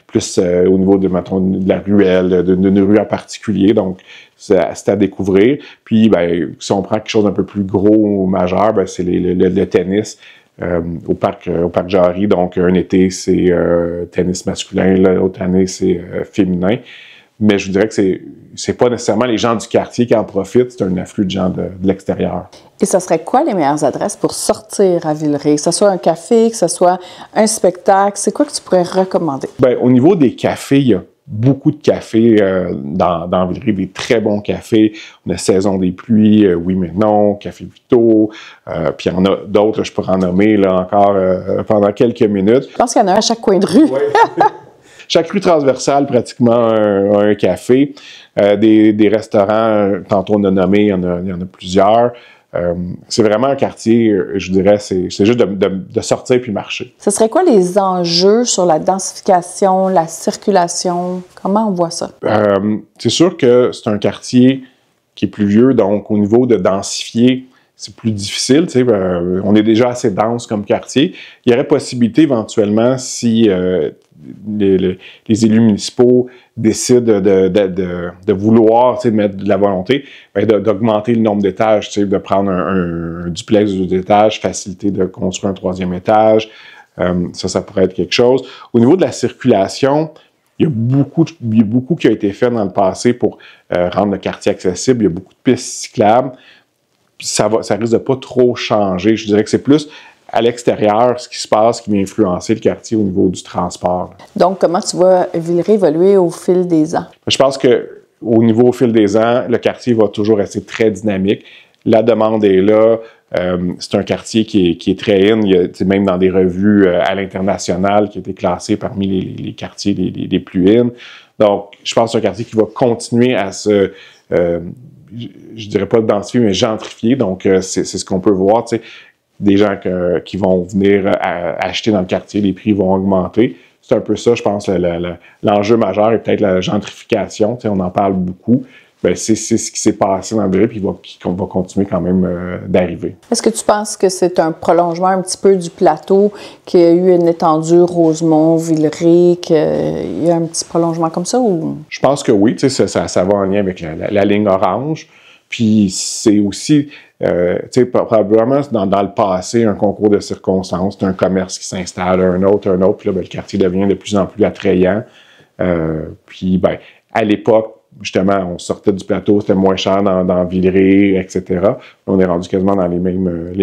plus au niveau mettons, de la ruelle, d'une rue en particulier. Donc, c'est à découvrir. Puis, ben, si on prend quelque chose d'un peu plus gros ou majeur, ben, c'est le tennis. Au parc Jarry, donc un été c'est tennis masculin, l'autre année c'est féminin. Mais je vous dirais que c'est pas nécessairement les gens du quartier qui en profitent, c'est un afflux de gens de l'extérieur. Et ce serait quoi les meilleures adresses pour sortir à Villeray? Que ce soit un café, que ce soit un spectacle, c'est quoi que tu pourrais recommander? Bien, au niveau des cafés, il y a beaucoup de cafés dans Villeray, des très bons cafés. On a Saison des pluies, Oui mais non, Café Vito, puis il y en a d'autres, je pourrais en nommer là, encore pendant quelques minutes. Je pense qu'il y en a un à chaque coin de rue. Oui. Chaque rue transversale, pratiquement un café. Des restaurants, tantôt on a nommé, il y en a plusieurs. C'est vraiment un quartier, je dirais, c'est juste de sortir puis marcher. Ce serait quoi les enjeux sur la densification, la circulation? Comment on voit ça? C'est sûr que c'est un quartier qui est plus vieux, donc au niveau de densifier, c'est plus difficile. Tu sais, on est déjà assez dense comme quartier. Il y aurait possibilité éventuellement si les élus municipaux décident de vouloir, tu sais, mettre de la volonté, d'augmenter le nombre d'étages, tu sais, de prendre un duplex de 2 étages, faciliter de construire un 3e étage. Ça pourrait être quelque chose. Au niveau de la circulation, il y a beaucoup qui a été fait dans le passé pour rendre le quartier accessible. Il y a beaucoup de pistes cyclables. Ça risque de pas trop changer. Je dirais que c'est plus à l'extérieur ce qui se passe qui va influencer le quartier au niveau du transport. Donc, comment tu vois Villeray évoluer au fil des ans? Je pense qu'au niveau au fil des ans, le quartier va toujours rester très dynamique. La demande est là. C'est un quartier qui est très in. Il y a même dans des revues à l'international qui a été classé parmi les quartiers les plus in. Donc, je pense que c'est un quartier qui va continuer à se, je dirais pas densifier, mais gentrifier. Donc, c'est ce qu'on peut voir, tu sais, des gens qui vont venir acheter dans le quartier, les prix vont augmenter. C'est un peu ça, je pense, l'enjeu majeur est peut-être la gentrification. Tu sais, on en parle beaucoup. Ben, c'est ce qui s'est passé dans le Villeray, puis qu'on va continuer quand même d'arriver. Est-ce que tu penses que c'est un prolongement un petit peu du plateau, qu'il y a eu une étendue Rosemont, Villeray, qu'il y a un petit prolongement comme ça? Ou? Je pense que oui, tu sais, ça va en lien avec la ligne orange. Puis c'est aussi, tu sais, probablement dans le passé, un concours de circonstances, c'est un commerce qui s'installe, un autre, puis là, ben, le quartier devient de plus en plus attrayant. Puis, ben, à l'époque, justement, on sortait du plateau, c'était moins cher dans Villeray, etc. On est rendu quasiment dans les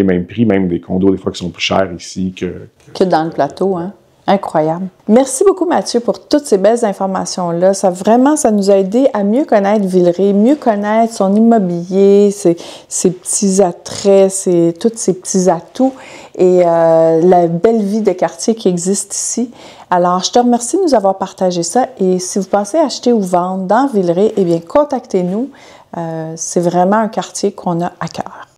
mêmes prix, même des condos, des fois, qui sont plus chers ici que dans le plateau, hein? Incroyable. Merci beaucoup, Mathieu, pour toutes ces belles informations-là. Ça nous a aidé à mieux connaître Villeray, mieux connaître son immobilier, ses petits attraits, tous ses petits atouts et la belle vie de quartier qui existe ici. Alors, je te remercie de nous avoir partagé ça et si vous pensez acheter ou vendre dans Villeray, eh bien, contactez-nous. C'est vraiment un quartier qu'on a à cœur.